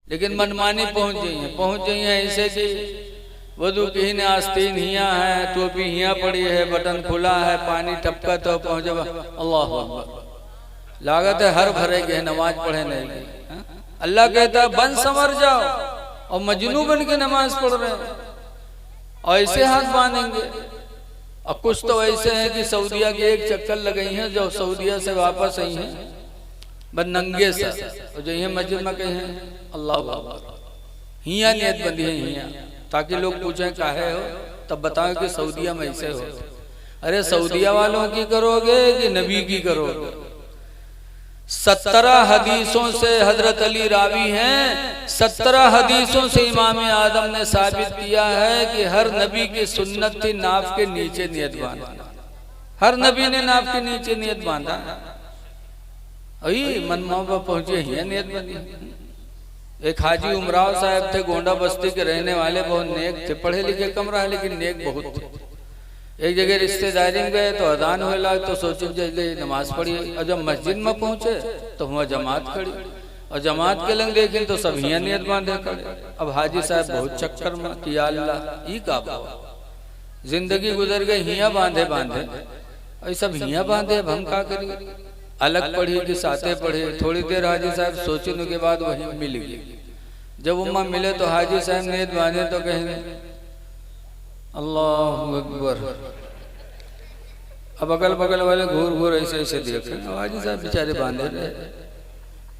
लेकिन मनमानी पहुंच गई है ऐसे कि वधु की ने आस्तीन हिया है, टोपी हिया पड़ी है, बटन खुला है, पानी टपका तो पहुंचे। अल्लाह अकबर, लागत है हर भरे के नमाज पढ़े नहीं। अल्लाह कहता है बन संवर जाओ, और मजनू बन के नमाज पढ़ रहे हैं और ऐसे हाथ बांधेंगे। और कुछ तो ऐसे हैं कि सऊदिया की एक चक्कर लगाई है, जो सऊदिया से वापस आई है बस नंगे से, और जो ये मस्जिद में कहीं है अल्लाह अकबर, हिया नियत बंदी है हिया, ताकि लोग पूछें काहे हो, तब बताओ कि सऊदिया में ऐसे हो। अरे सऊदिया वालों की करोगे कि नबी की करोगे? 17 हदीसों से हजरत अली रावी हैं, 17 हदीसों से इमाम आदम ने साबित किया है कि हर नबी की सुन्नत थी नाफ के नीचे नियत बांधना। हर नबी ने नाफ के नीचे नियत बांधा। अभी मनमाओ पर पहुंचे ही नियत बंदी। एक हाजी उमराव साहब थे, गोंडा बस्ती के रहने वाले, बहुत नेक थे, पढ़े लिखे कम रहा लेकिन नेक बहुत थे। एक जगह रिश्तेदारी में गए तो अजान हुए लाग, तो सोचे जल्दी नमाज पढ़ी, और जब मस्जिद में पहुंचे तो वहाँ जमात खड़ी, और जमात के लंग देखें तो सब हिया नियत बांधे खड़े। अब हाजी साहब बहुत चक्कर में कि या अल्लाह ई का जिंदगी गुजर गई हिया बांधे और सब हिया बांधे, अब हम का करिए? अलग पढ़ी कि साथे पढ़े। थोड़ी देर हाजी साहब सोचने के बाद वही मिल गई। जब उम्मा मिले तो हाजी साहब नियत बांधे तो कहेंगे अल्लाह अकबर। अब अगल बगल वाले घूर घूर ऐसे ऐसे देखे, हाजी साहब बेचारे बांधे रहे।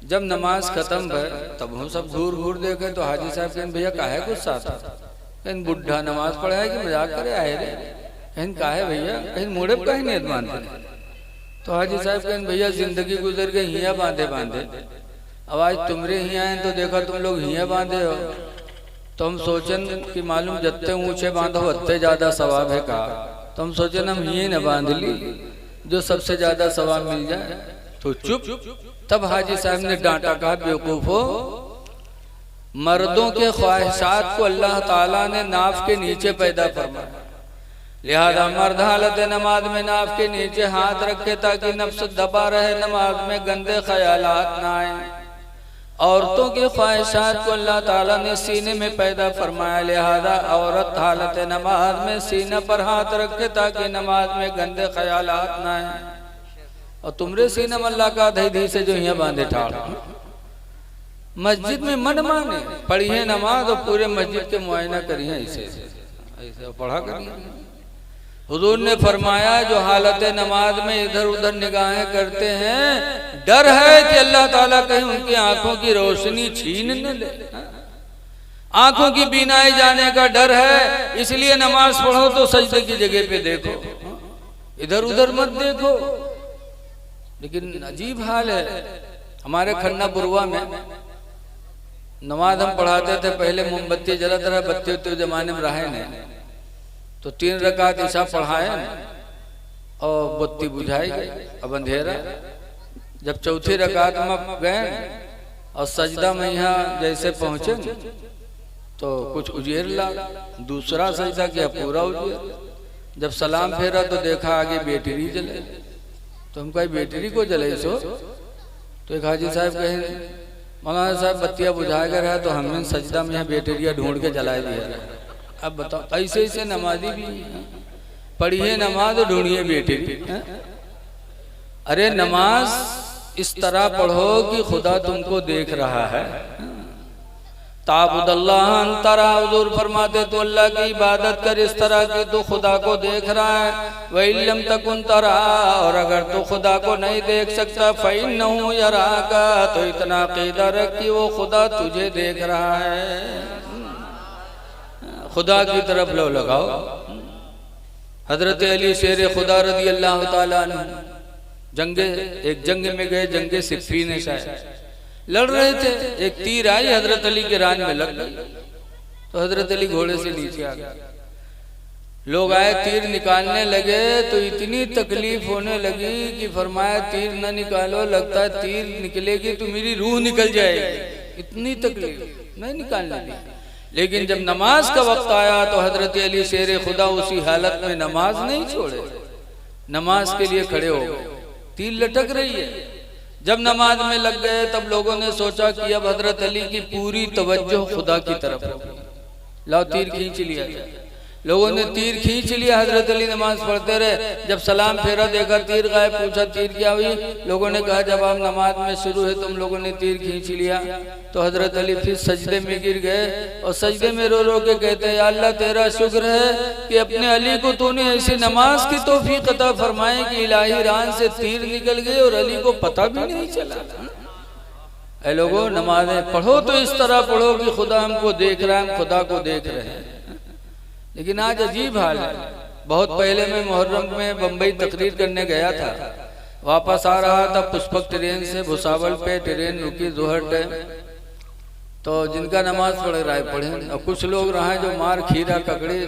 जब नमाज खत्म भय तब हम सब घूर घूर देखे तो हाजी साहब कहें भैया काहे गुस्सा था? कहीं बुढ़ा नमाज पढ़ा है कि मजाक करे आए रे? कहीं काहे भैया, कहीं मुड़े कहीं नियत बांधे? तो हाजी साहब कहें भैया जिंदगी गुजर गई हिया बांधे। अब आज तुमरे हिया हैं तो देखा तुम लोग हिया बांधे हो, तो हम सोचन कि मालूम जत्ते ऊंचे बांधो उतने ज्यादा सवाब है का, तो हम सोचन हम ये न बांध ली जो सबसे ज्यादा सवाब मिल जाए। तो चुप। तब हाजी साहब ने डांटा, कहा बेवकूफो, मर्दों के ख्वाहिशात को अल्लाह ताला ने नाफ के नीचे पैदा फरमाया, लिहाजा मर्द हालत नमाज में नाफ के नीचे हाथ रखे ताकि नफ्स दबा रहे, नमाज में गंदे ख्यालात ना आए। औरतों की ख्वाहिशात को अल्लाह ताला ने सीने में पैदा फरमाया, लिहाजा औरत हालत नमाज में सीने पर हाथ रखे ताकि नमाज में गंदे ख्यालात ना आए। और तुमरे सीने में अल्लाह का धई से जो यहाँ बांधे ठाड़, मस्जिद में मन माने पढ़िए नमाज और पूरे मस्जिद के मुआयना करिए, ऐसे पढ़ा करिए। हुजूर ने फरमाया जो हालत नमाज में इधर उधर निगाहें करते हैं, डर है कि अल्लाह ताला कहीं उनकी आंखों की रोशनी छीन न ले, आंखों की बीनाई जाने का डर है। इसलिए नमाज पढ़ो तो सजदे की जगह पे देखो, इधर उधर मत देखो। लेकिन अजीब हाल है, हमारे खन्ना बुरवा में नमाज हम पढ़ाते थे, पहले मोमबत्ती जलाता रहा, बत्ती तो जमाने में रहे नहीं, तो 3 रकात ईशा पढ़ाए और बत्ती बुझाई गई, अब अंधेरा। जब चौथी रकात में गए और सजदा में यहाँ जैसे पहुंचे तो कुछ उजेर ला, दूसरा सजदा किया पूरा उजेर। जब सलाम फेरा तो देखा आगे बैटरी जले, तो हम कहे बैटरी को जले सो? तो एक हाजी साहब कहे मौलाना साहब बत्तियां बुझा कर है, तो हमने सजदा में यहाँ बैटरिया ढूंढ के जला दिया। अब बताओ ऐसे ऐसे नमाजी भी पढ़िए नमाज और ढूंढिए बैटरी। अरे नमाज इस तरह पढ़ो कि खुदा तुमको देख रहा है। ताबुदल्लाह अंतरा, हुजूर फरमाते तो अल्लाह की इबादत कर इस तरह की तो खुदा को देख रहा है। वइल्लम तकुन तरा, और अगर तो खुदा को नहीं देख सकता फइन्नहु यराका, तो इतना अकीदा रख कि वो खुदा तुझे देख रहा है। खुदा की तरफ लो लगाओ। हजरत अली शेर खुदा रदी अल्लाह ताला अन्हु एक जंग में गए, जंगे सिफ़ीन है शायद, लड़ रहे थे। एक तीर आई हजरत अली के रान में लग गई, तो हजरत अली घोड़े से नीचे आ गए। लोग आए तीर निकालने लगे तो इतनी तकलीफ होने लगी कि फरमाया तीर न निकालो, लगता है तीर निकलेगी तो मेरी रूह निकल जाएगी, इतनी तकलीफ नहीं निकालने दी। लेकिन जब नमाज का वक्त आया तो हजरत अली शेर खुदा उसी हालत में नमाज नहीं छोड़े, नमाज के लिए खड़े हो गए। तीर लटक रही है, जब नमाज में लग गए तब लोगों ने सोचा कि अब हजरत अली की पूरी तवज्जो खुदा की तरफ होगी, लाओ तीर खींच लिया जाए। लोगों ने तीर खींच लिया, हजरत अली नमाज पढ़ते रहे। जब सलाम फेरा देखा तीर गायब, पूछा तीर क्या हुई? लोगों ने कहा जब आप नमाज में शुरू है तुम लोगों ने तीर खींच लिया। तो हजरत अली फिर सजदे में गिर गए और सजदे में रो रो के कहते हैं, अल्लाह तेरा शुक्र है कि अपने अली को तूने ऐसी नमाज की तौफीक अता फरमाई कि इलाही रान से तीर निकल गए और अली को पता भी नहीं चला। ऐ लोगों, नमाजें पढ़ो तो इस तरह पढ़ो कि खुदा हमको देख रहा है, हम खुदा को देख रहे हैं। लेकिन आज अजीब हाल है। बहुत पहले मैं मुहर्रम में बम्बई तकरीर करने गया था, वापस आ रहा था पुष्पक ट्रेन से, भुसावल पे ट्रेन रुकी जोहर टाइम। तो जिनका नमाज पढ़ रहा है पढ़े, और कुछ लोग रहा है जो मार खीरा ककड़ी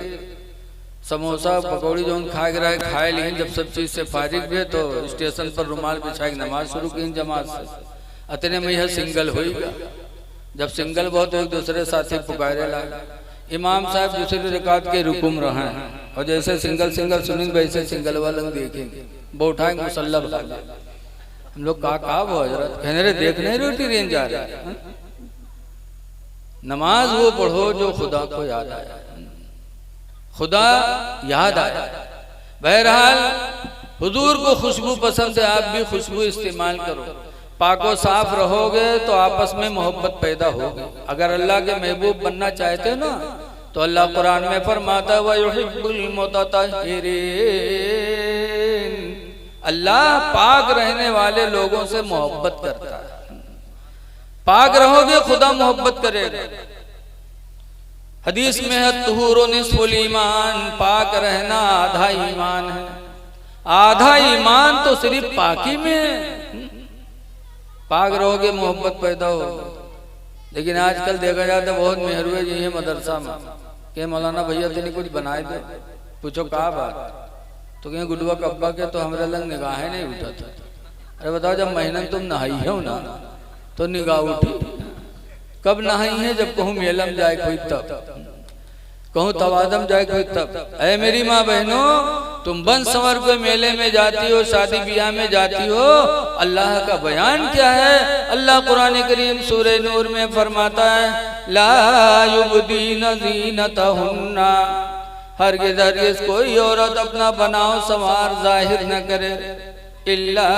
समोसा पकौड़ी जो खा रहा है खाए, लेकिन जब सब चीज से फारिग हुए तो स्टेशन पर रुमाल बिछा के नमाज शुरू की जमात से। अतने में यह सिंगल होगा। जब सिंगल बहुत एक दूसरे साथी पुकारे लगा, इमाम साहब दूसरी रकात के रुकुम रहे हैं और जैसे सिंगल सिंगल सुनेंगे वैसे सिंगल वाला देखेंगे, वो उठाएंगे मुसल्ला भाग। हम लोग कहा वो हजरत कहने रहे देख नहीं रहे ट्रेन जा रहा है। नमाज वो पढ़ो जो खुदा को याद आया, खुदा याद आया। बहरहाल हुजूर को खुशबू पसंद है, आप भी खुशबू इस्तेमाल करो। पाको साफ रहोगे तो आपस में मोहब्बत पैदा होगी। अगर अल्लाह के महबूब बनना चाहते हो ना तो अल्लाह कुरान में फरमाता है वयुहिब्बुल मुतताहिरीन, अल्लाह पाक रहने वाले लोगों से मोहब्बत करता है। पाक रहोगे खुदा मोहब्बत करेगा। हदीस में है तुहूर निस्फुल ईमान, पाक रहना आधा ईमान है। आधा ईमान तो सिर्फ पाकी में है। पाक रहोगे मोहब्बत पैदा होगी। लेकिन आजकल देखा जाता है बहुत मेहरुए जी है मदरसा में के मौलाना भैया तेने कुछ बनाए दे, पूछो कहा बात, तो कहें गुडुआ कब्बा के तो हमारे लंग निगाहें नहीं उठा था। अरे बताओ जब महीना तुम नहाई हो ना तो निगाह उठी, कब नहाई है? जब कहूँ मेलम जाए कोई तब, कहूँ तवादम जाए कोई तब। अरे मेरी माँ बहनों, तुम बन संवर को मेले में जाती हो, शादी ब्याह में जाती हो, अल्लाह का बयान क्या है? अल्लाह कुरान करीम सूरह नूर में फरमाता है ला युबदीन ज़ीनतहुन्ना, हरगिज़ हरगिज़ कोई औरत अपना बनाव संवार जाहिर न करे, इल्ला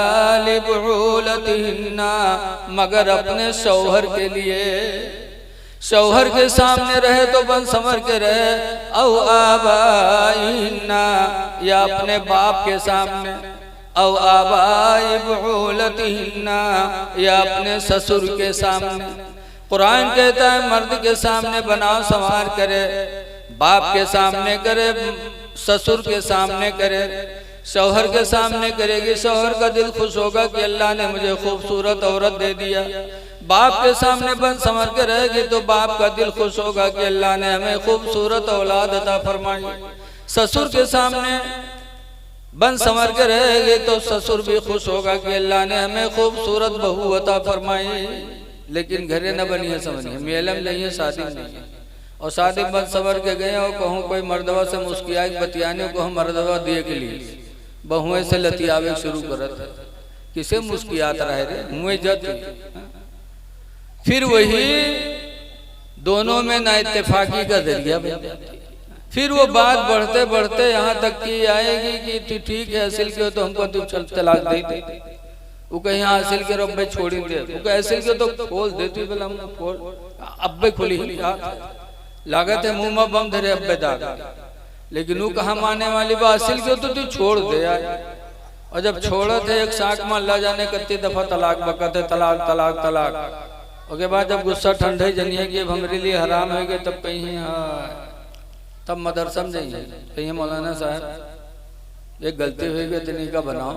लिबुलतिहिन्ना, मगर अपने शौहर के लिए। शौहर के सामने रहे तो बन संवर के रहे, औ आबाइन्ना, या अपने बाप के सामने, औ आबाई बुलतिहिन्ना, या अपने ससुर के सामने। कुरान कहता है मर्द के सामने बनाव संवार करे, बाप के सामने करे, ससुर के सामने करे, शौहर के सामने करेगी। शौहर का दिल खुश होगा कि अल्लाह ने मुझे खूबसूरत औरत दे दिया। बाप के सामने बन संवर के रहेगी तो बाप का दिल खुश होगा कि अल्लाह ने हमें खूबसूरत औलाद अता फरमाई। ससुर के सामने बन संवर के रहेगी तो ससुर भी खुश होगा कि अल्लाह ने हमें खूबसूरत बहू अता फरमाई। लेकिन घरे न बनी है, समझिए मेलम नहीं है, शादी नहीं है। और शादी बन संवर के गए और कहूँ कोई मर्दवा से मुस्किया बतियाने को हम मर्दवा देख ली, बहुएं से लतियावे शुरू करत, किसे मुस्कियात रहे रे मुँह जत। फिर वही दोनों में ना इत्तेफाकी का जरिया बन जाती। फिर वो बात बढ़ते बढ़ते यहाँ तक की आएगी कि तू ठीक है हासिल के तो हमको तू चल तलाक दे दे। वो कहीं हासिल के रब्बे छोड़ी दे, वो हासिल के तो खोल देती, बोला हम खोल अब्बे खुली ही लागत है मुंह में बम धरे अब्बे दाग। लेकिन वो कहा माने वाली बात हासिल के तो तू छोड़ दे यार। और जब छोड़ा थे एक साक में अल्लाह जाने कितनी दफा तलाक बकते, तलाक तलाक तलाक। उसके बाद जब गुस्सा ठंडे जनिए कि अब हमारे लिए हराम हो गए, तब कहीं तब मदरसा में जाइए कहीं मौलाना साहब एक गलती हुई गई तनी का बनाओ,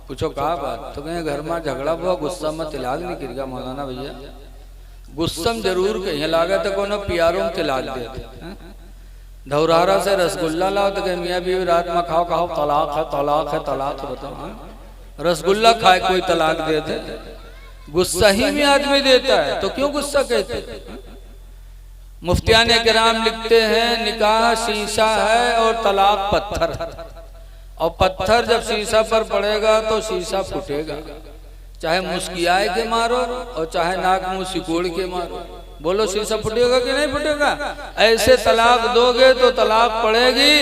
पूछो कहा बात, तो कहीं घर में झगड़ा हुआ, गुस्सा में तिलाक नहीं गिर गया मौलाना भैया। गुस्सा में जरूर कहीं लागत है कोनो प्यारों में तिलाक देते। धौरारा से रसगुल्ला लाओ तो कहीं मियाँ बीवी रात में खाओ खाओ तलाक है तलाक है तलाक है। बताओ रसगुल्ला खाए कोई तलाक दे दे? गुस्सा ही में आदमी देता है तो क्यों गुस्सा कहते हैं? मुफ्तियान किराम लिखते हैं निकाह शीशा है और तलाक पत्थर, और पत्थर जब शीशा पर पड़ेगा तो शीशा फूटेगा। चाहे मुस्कियाए के मारो और चाहे नाक मुंह सिकोड़ के मारो। बोलो शीशा फुटेगा कि नहीं फुटेगा? ऐसे तलाक दोगे तो तलाक पड़ेगी,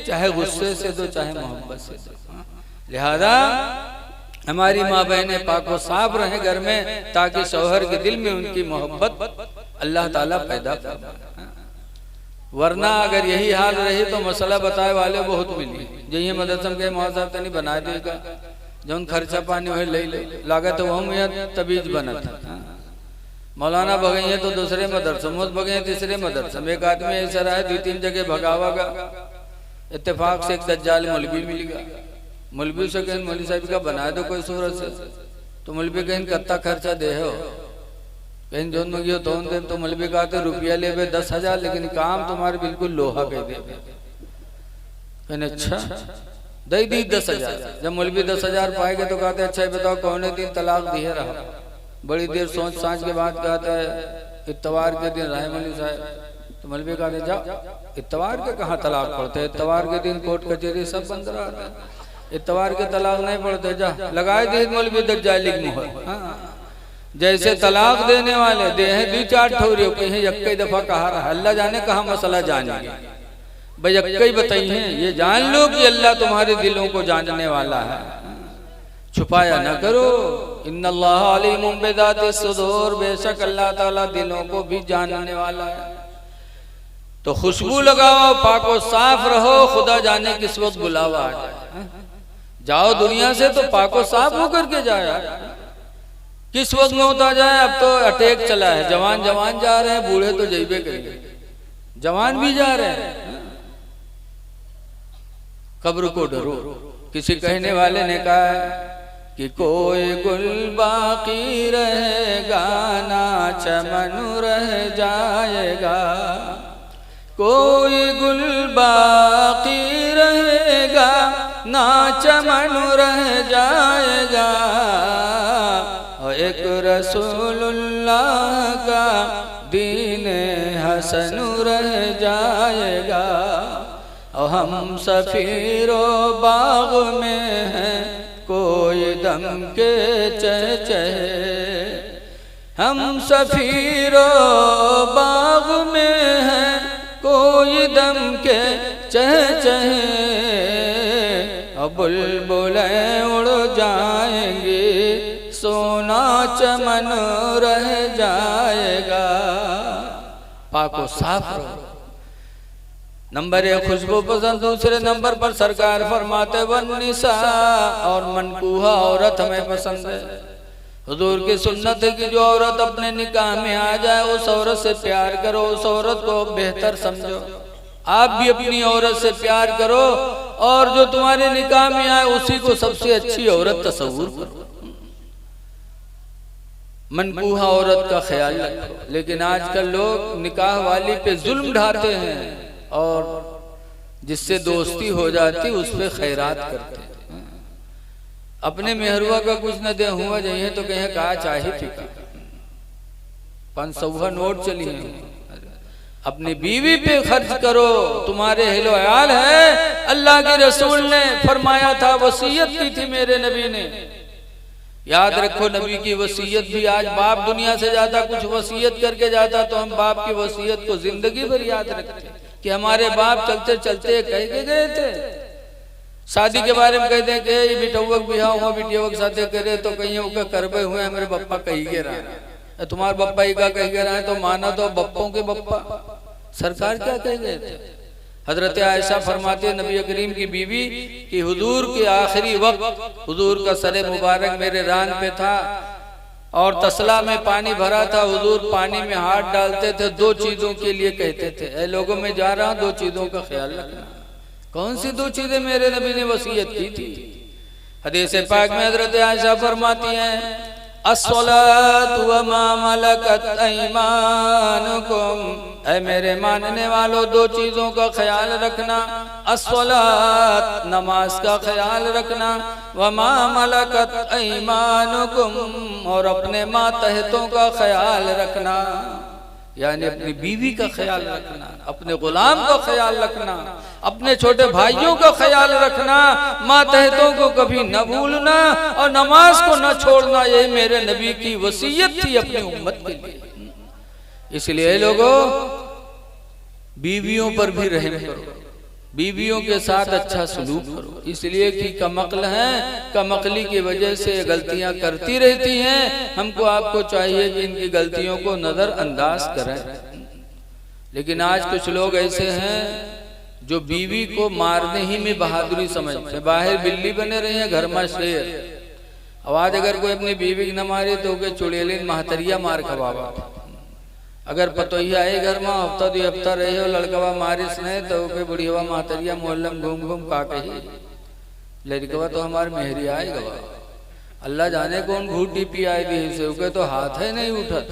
चाहे गुस्से से दो चाहे मोहब्बत से दो। लिहाजा हमारी माँ बहनें पाक व साफ रहे घर में, ताकि शौहर के दिल में उनकी मोहब्बत अल्लाह ताला पैदा फरमाए। वरना अगर यही हाल रही तो मसला बताए वाले बहुत मिली। जही मदरसम के मौजूद नहीं बना देगा, जौन खर्चा पानी वही ले ले लागत वह तबीज बना था। मौलाना भगैया तो दूसरे मदरसम, भगैया तीसरे मदरसम। एक आदमी ऐसा रहा 2-3 जगह भगावागा, इत्तेफाक से एक दज्जाल मौलवी मिल गया। मौलवी से कहें मौलवी साहब का बना दो कोई सूरत से, तो मौलवी कहें कत्ता खर्चा दे हो, कहीं जो मंगियो तो दे। तो मौलवी कहा तो रुपया ले 10,000, लेकिन काम तुम्हारे बिल्कुल लोहा कह दे। कहने अच्छा दे दी 10,000। जब मौलवी 10,000 पाएगा तो कहते अच्छा बताओ कौन दिन तलाक दिए रहा? बड़ी देर सोच सांझ के बाद कहता है इतवार के दिन रहे मौलवी साहब। तो मौलवी कहते जाओ इतवार के कहाँ तलाक पड़ते? इतवार के दिन कोर्ट कचहरी सब बंद रहा है, इतवार के तलाक नहीं पड़ते। जा लगाए दी मौलवी दज्जाली की मोहर। जैसे तलाक देने वाले दे हैं 2-4 ठोरियों, कहीं यक्कई दफा कहा रहा, अल्लाह जाने कहाँ मसला जानेंगे भाई। यक्कई बताइए, ये जान लो कि अल्लाह तुम्हारे दिलों को जानने वाला है, छुपाया न करो। इन्नल्लाह अलीमुम बिज़ाति सुदूर, बेशक अल्लाह ताला दिलों को भी जानने वाला है। तो खुशबू लगाओ, पाको साफ रहो, खुदा जाने किस वक्त बुलावा आ जाए। जाओ दुनिया से तो पाको साफ होकर के जाए, किस वक्त मौत आ जाए। अब तो अटैक चला है, जवान जवान जा रहे हैं, बूढ़े तो जइबे करेंगे, जवान भी जा रहे हैं। कब्र को डरो। किसी कहने वाले ने कहा है कि कोई गुल बाकी रहेगा ना चमन रह जाएगा, कोई गुल बाकी रहेगा ना चमन रह जाएगा, और एक रसूलुल्लाह का दीन हसन रह जाएगा। और हम सफीरो बाग में हैं कोई दम के चहचहे, हम सफीरो बाग में हैं कोई दम के चहचहे, और बुलबुलें उड़ जाएंगी सोना चमन रह जाएगा। पाको साफ रहो। नंबर 1 खुशबू पसंद, दूसरे नंबर पर सरकार फरमाते वन्निसा, और मनकूहा औरत हमें पसंद है। हुजूर की सुन्नत है कि जो औरत अपने निकाह में आ जाए उस औरत से प्यार करो, उस औरत को बेहतर समझो। आप भी अपनी औरत से प्यार करो, और जो तुम्हारे निकाह में आए उसी को सबसे अच्छी औरत तस्वूर करो। मनकूहा औरत का ख्याल रखो। लेकिन आजकल लोग निकाह वाली पे जुल्म ढाते हैं, और जिससे दोस्ती हो जाती उस पे खैरात करते हैं। अपने मेहरुआ का कुछ न दे हुआ जाइए तो कहें कहा चाहे फीका 500 नोट चली है। अपनी बीवी पे खर्च करो, तुम्हारे हिलो अयाल है। अल्लाह के रसूल ने फरमाया था, वसीयत की थी मेरे नबी ने। याद रखो नबी की वसीयत भी, आज बाप दुनिया से ज्यादा कुछ वसीयत करके जाता तो हम बाप की वसीयत को जिंदगी भर याद रखते कि हमारे बाप चलते चलते कह के गए थे। शादी के बारे में कहते हैं कि ये बिटौक बिहा हुआ बिटिया के साथ करे तो कहीं का करबे हुए मेरे बप्पा कही के रहा, तुम्हारे बप्पा ही का कही के रहा है तो माना तो बप्पों के बप्पा। सरकार क्या कह गए थे? हजरत आयशा फरमाते नबी करीम की बीवी कि हुजूर के आखिरी वक्त हुजूर का सरे मुबारक मेरे रान पे था और तसला में पानी भरा था। हुजूर पानी में हाथ डालते थे, 2 चीजों के लिए कहते थे, ऐ लोगों में जा रहा हूं 2 चीजों का ख्याल रखना। कौन सी 2 चीजें मेरे नबी ने वसीयत की थी? हदीस पाक में हजरत आयशा फरमाती हैं, अस्सलातु व मा मलकत ऐमानुकुम, ऐ मेरे मानने वालों 2 चीजों का ख्याल रखना। अस्सलात नमाज का ख्याल रखना, व मा मलकत ऐमानुकुम और अपने मातहतों का ख्याल रखना। यानी अपनी बीवी का ख्याल रखना, अपने गुलाम का ख्याल रखना, अपने छोटे भाइयों का ख्याल रखना, मातहतों को कभी न भूलना और नमाज को न छोड़ना। यही मेरे नबी की वसीयत थी अपनी उम्मत के लिए। इसलिए लोगों, बीवियों पर भी रहम करो, बीवियों के साथ अच्छा सलूक करो, इसलिए कि कमक्ल हैं, कमक्ली की वजह से गलतियां करती रहती हैं। हमको आपको चाहिए कि इनकी गलतियों को नजरअंदाज करें। लेकिन आज कुछ लोग ऐसे हैं जो बीवी को मारने ही में बहादुरी समझते हैं। बाहर बिल्ली बने रहे हैं, घर में शेर। आवाज अगर कोई अपनी बीवी न मारे तो के चुड़ैलिन महतरिया मार खवावा। अगर पतोहिया आए घर में हफ्ता 2 हफ्ता रहे हो, लड़कवा मारिस नहीं तो के बुढ़िया महतरिया मोहल्लम घूम घूम का कही लड़कवा तो हमारे मेहरी आए गवा। अल्लाह जाने कौन घूटी पी आए दी से उके तो हाथ है नहीं उठत।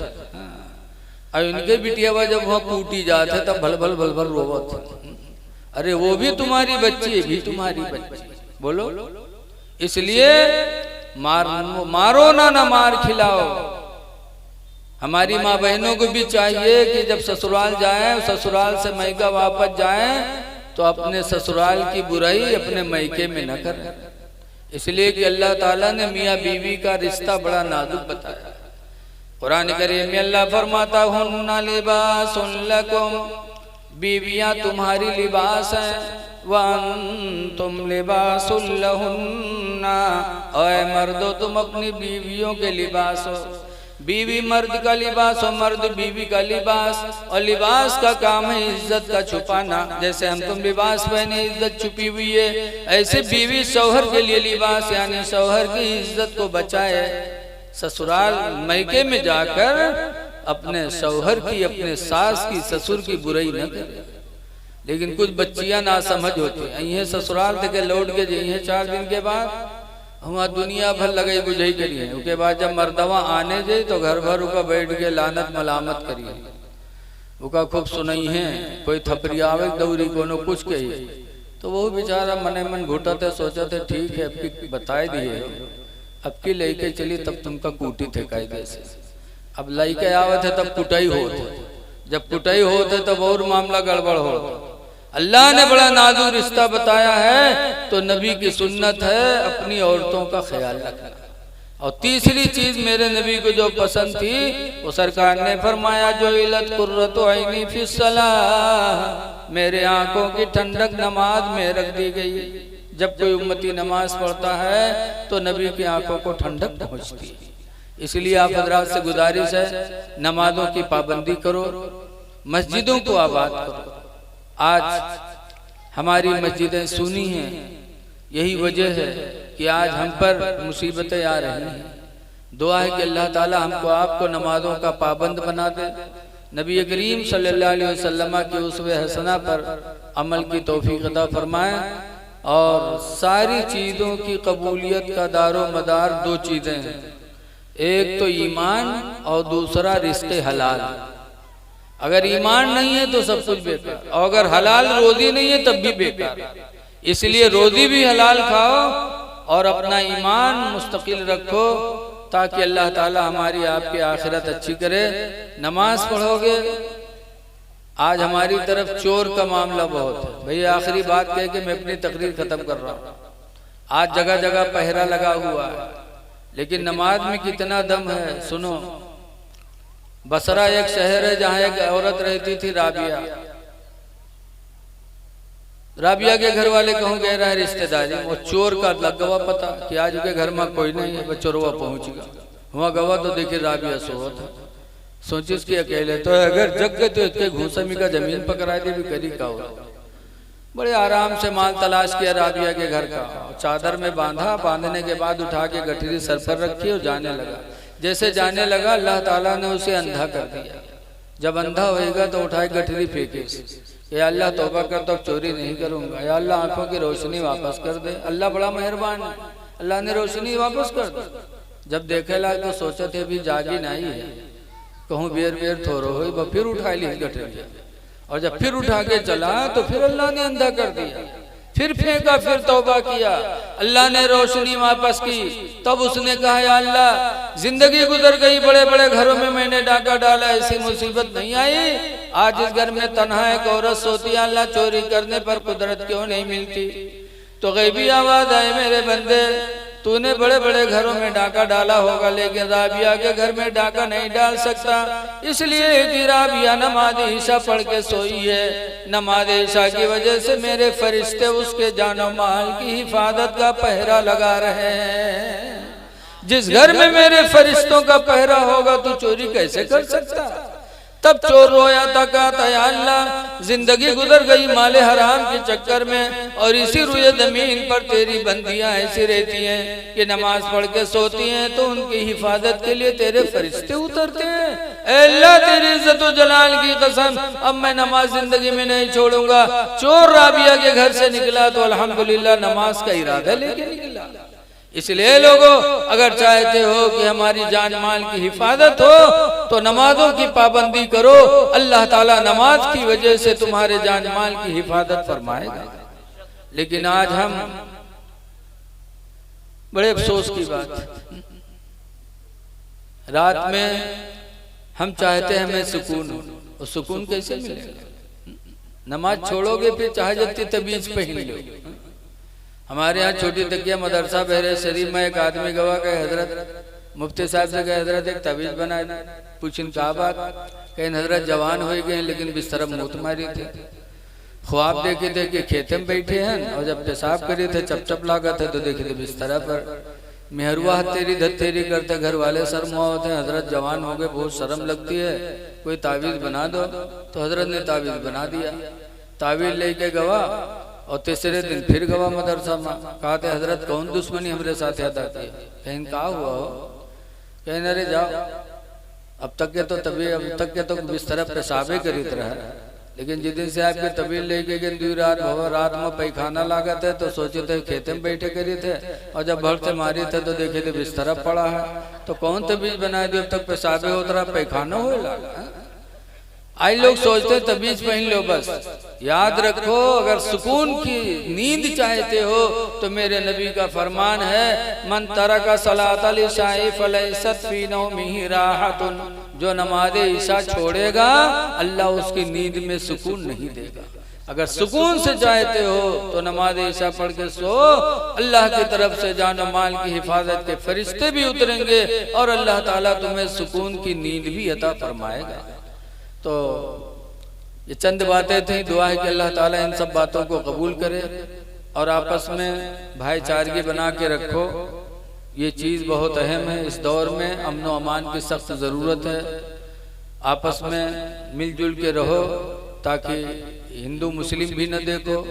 और इनके बिटिया जब वहाँ कूटी जाते तब भल भल भल भल रोवत। अरे वो भी तुम्हारी बच्ची, भी तुम्हारी बच्ची, बोलो। इसलिए मारो ना मार खिलाओ। हमारी माँ बहनों को भी चाहिए कि जब ससुराल जाएं, ससुराल से मैका वापस जाएं तो अपने ससुराल की बुराई अपने मैके में न करें। इसलिए कि अल्लाह ताला ने मियाँ बीवी का रिश्ता बड़ा नाजुक बताया। कुरान करीम में अल्लाह फरमाता हुन्ना लिबासुन लकुम, बीवियां तुम्हारी लिबास हैं, व अंतुम लिबासुल लहुन्ना, ऐ मर्दो तुम अपनी बीवियों के लिबास हो। बीवी मर्द का लिबास और मर्द बीवी का लिबास। और लिबास का काम है इज्जत का छुपाना। जैसे हम तुम लिबास पहने इज्जत छुपी हुई है, ऐसे बीवी शौहर के लिए लिबास, यानी शौहर की इज्जत को बचाए। ससुराल मैके में जाकर अपने शौहर की, अपने सास की, ससुर की बुराई न करे। लेकिन कुछ बच्चियां ना समझ होती, यही ससुराल थे लौट के जाइए 4 दिन के बाद वहाँ दुनिया भर लगे बुझाई करिए। उसके बाद जब मर्दवा आने जाए तो घर भर उका बैठ के लानत मलामत करिए, उका खूब सुनई है। कोई थपरी आवे दौरी कोनो कुछ कही तो वो बेचारा मने मन घुटते सोचते ठीक है अब की बताए दिए, अब की लेके चली तब तुमका कूटी थे कायदे से। अब लइके आवे थे तब कुटाई होते, जब कुटाई होते तब और मामला गड़बड़ हो। अल्लाह ने बड़ा नाजुक रिश्ता बताया है तो नबी की सुन्नत है अपनी औरतों का ख्याल रखना। और तीसरी चीज मेरे नबी को जो पसंद थी वो सरकार ने फरमाया जो इलत कुर्रतु ऐनी फिस्सलाह, मेरे आंखों की ठंडक नमाज में रख दी गई। जब कोई उम्मती नमाज पढ़ता है तो नबी की आंखों को ठंडक पहुंचती है। इसलिए आप हजरात से गुजारिश है नमाजों की पाबंदी करो, मस्जिदों को आबाद करो। आज हमारी मस्जिदें सुनी हैं, यही वजह है कि आज हम पर मुसीबतें आ रही हैं। दुआ है कि अल्लाह ताला हमको आपको नमाजों का पाबंद बना दे, नबी करीम सल्लल्लाहु अलैहि वसल्लम की उसवे हसना पर अमल की तौफीक अता फरमाए। और सारी चीज़ों की कबूलियत का दारो मदार 2 चीज़ें हैं, एक तो ईमान और दूसरा रिश्ते हलाल। अगर ईमान नहीं है तो सब कुछ बेकार, और अगर हलाल रोजी नहीं है तब भी बेकार। इसलिए रोजी भी हलाल खाओ और अपना ईमान मुस्तकिल रखो ताकि अल्लाह ताला हमारी आपकी आखिरत अच्छी करे। नमाज पढ़ोगे, आज हमारी तरफ चोर का मामला बहुत है। भैया आखिरी बात कह के मैं अपनी तकरीर खत्म कर रहा हूँ। आज जगह जगह पहरा लगा हुआ है, लेकिन नमाज में कितना दम है सुनो। बसरा एक शहर है जहाँ एक औरत रहती थी राबिया। राबिया के घर वाले कहूँ गए रहे रिश्तेदारी, वो चोर का लग गवा पता कि आज के घर में कोई नहीं है, चोरवा पहुंच गया। वहाँ गवा तो देखिए राबिया सो था। सोचिस कि अकेले तो अगर जग गए तो इसके घूसमी का जमीन पकड़ा दे भी करी का हो। बड़े आराम से माल तलाश किया राबिया के घर का, चादर में बांधा, बांधने के बाद उठा के गठरी सर पर रखी और जाने लगा। जैसे जाने लगा अल्लाह ताला ने उसे अंधा कर दिया। जब अंधा होएगा तो उठाए गठरी फेंके, या अल्लाह तौबा कर तो अब चोरी नहीं करूंगा, या अल्लाह आंखों की रोशनी वापस कर दे। अल्लाह बड़ा मेहरबान है, अल्लाह ने रोशनी वापस कर दी। जब देखे ला तो सोचे थे अभी जागी नहीं है, कहूँ बेर बेर थोरो हो, फिर उठा ली गठरी। और जब फिर उठा के चला तो फिर अल्लाह ने अंधा कर दिया। फिर फेंका, फिर तौबा किया, अल्लाह ने रोशनी वापस की। तब उसने कहा या अल्लाह जिंदगी गुजर गई, बड़े बड़े घरों में मैंने डाका डाला, ऐसी मुसीबत नहीं आई, आज इस घर में तन्हा एक औरत सोती है, अल्लाह चोरी करने पर कुदरत क्यों नहीं मिलती। तो गैबी आवाज आई, मेरे बंदे तूने बड़े बड़े घरों में डाका डाला होगा, लेकिन राबिया के घर में डाका नहीं डाल सकता, इसलिए कि राबिया नमाज ईशा पढ़ के सोई है। नमाज ईशा की वजह से मेरे फरिश्ते उसके जानो माल की हिफाजत का पहरा लगा रहे हैं। जिस घर में मेरे फरिश्तों का पहरा होगा तू चोरी कैसे कर सकता। तब चोर रोया था, कहता या अल्लाह जिंदगी गुजर गई माले हराम के चक्कर में, और इसी रुए जमीन पर तेरी बंदियां ऐसी रहती हैं कि नमाज पढ़ के सोती हैं, तो उनकी हिफाजत के लिए तेरे फरिश्ते उतरते हैं। ऐ अल्लाह तेरी इज्जत व जलाल की कसम, अब मैं नमाज जिंदगी में नहीं छोड़ूंगा। चोर राबिया के घर से निकला तो अल्हम्दुलिल्लाह नमाज का इरादा लेके निकला। इसलिए लोगों, अगर चाहते हो कि हमारी जान माल की हिफाजत हो तो नमाजों की पाबंदी करो, अल्लाह ताला नमाज की वजह से तुम्हारे जान माल की हिफाजत फरमाएगा। लेकिन आज हम, बड़े अफसोस की बात, रात में हम चाहते हैं हमें सुकून, और सुकून कैसे मिलेगा। नमाज छोड़ोगे फिर चाहे जितनी तबीज पहन लो। हमारे यहाँ छोटी तकिया मदरसा बहरे शरीफ में एक आदमी गवा गए, हजरत मुफ्ती साहब से गए, हजरत एक तबीज बना, पूछिन कहा बात, कहीं हजरत जवान हो गए लेकिन बिस्तर मूत मारी थे, ख्वाब देखे थे कि खेते में बैठे हैं, और जब पेशाब करे थे चप चप लागा थे तो देखे थे बिस्तर पर मेहरुआ तेरी धत्तेरी करते, घर वाले शर्मा होते हैं, हजरत जवान हो गए बहुत शर्म लगती है, कोई तावीज बना दो। तो हजरत ने तावीज बना दिया, तावीज लेके गवा, और तीसरे दिन फिर गवा मदरसा में। कहते हजरत कौन दुश्मनी हमारे साथ अदा की। कहीं कहा हुआ हो, कहीं अरे जाओ, अब तक के तो बिस्तर पेशाबे करीत रहा, लेकिन जिस दिन से आपके तबीर लेके गए रात में पैखाना लागत है तो सोचे थे खेते में बैठे करी थे, और जब भर से मारी थे तो देखे थे बिस्तर पड़ा है, तो कौन तबीज बना दिया, अब तक पेशाबे होता रहा पैखाना हो लगा। आई लोग सोचते तबीज पहन लो बस। याद रखो, अगर सुकून की नींद चाहते हो तो मेरे नबी का फरमान है, मन तरका सलातल इशाई फलैसत फी नौमिही राहतुन, जो नमाज ईशा छोड़ेगा अल्लाह उसकी नींद में सुकून नहीं देगा। अगर सुकून से चाहते हो तो नमाज ईशा पढ़ के सो, अल्लाह की तरफ से जानो माल की हिफाजत के फरिश्ते भी उतरेंगे और अल्लाह ताला तुम्हें सुकून की नींद भी अता फरमाएगा। तो ये चंद बातें थी, दुआ है कि अल्लाह ताला इन सब बातों को कबूल करे और आपस में भाईचारगी बना के रखो। ये चीज़ बहुत अहम है, इस दौर में अमन व अमान की सख्त ज़रूरत है। आपस में मिलजुल के रहो ताकि हिंदू मुस्लिम भी न देखो,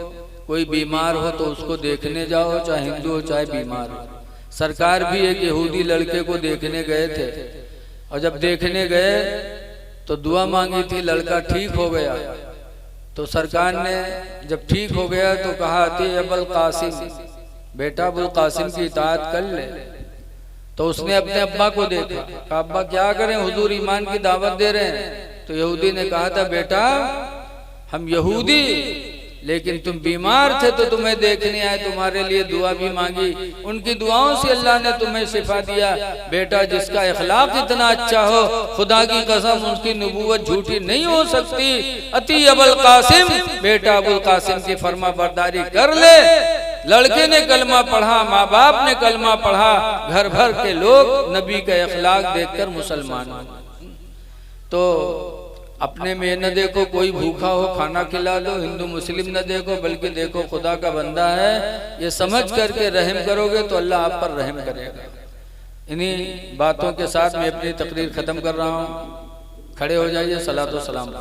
कोई बीमार हो तो उसको देखने जाओ, चाहे हिंदू हो चाहे बीमार हो। सरकार भी एक यहूदी लड़के को देखने गए थे, और जब देखने गए तो दुआ मांगी थी, लड़का ठीक हो गया। तो सरकार ने जब ठीक हो गया तो कहा थी अबुल कासिम, बेटा अबुल कासिम की इताअत कर ले। तो उसने अपने अब्बा को देखा, कहा अब्बा क्या करें, हुजूर ईमान की दावत दे रहे हैं। तो यहूदी ने कहा था बेटा हम यहूदी, लेकिन तुम बीमार थे तो तुम्हें देखने आए, तुम्हारे लिए दुआ भी मांगी, उनकी दुआओं से अल्लाह ने तुम्हें शिफा दिया। बेटा जिसका इखलाक इतना अच्छा हो, खुदा की कसम उसकी नबूवत झूठी नहीं हो सकती। अति अबुल कासिम, बेटा अबुल कासिम की फर्मा बरदारी कर ले। लड़के ने कलमा पढ़ा, माँ बाप ने कलमा पढ़ा, घर भर के लोग नबी का इखलाक देखकर मुसलमान। तो अपने में न देखो कोई भूखा हो खाना खिला दो, हिंदू मुस्लिम न देखो, बल्कि देखो खुदा का बंदा है, ये समझ करके रहम करोगे तो अल्लाह आप पर रहम करेगा। इन्हीं बातों के साथ मैं अपनी तकरीर खत्म कर रहा हूँ। खड़े हो जाइए, सलातो सलाम।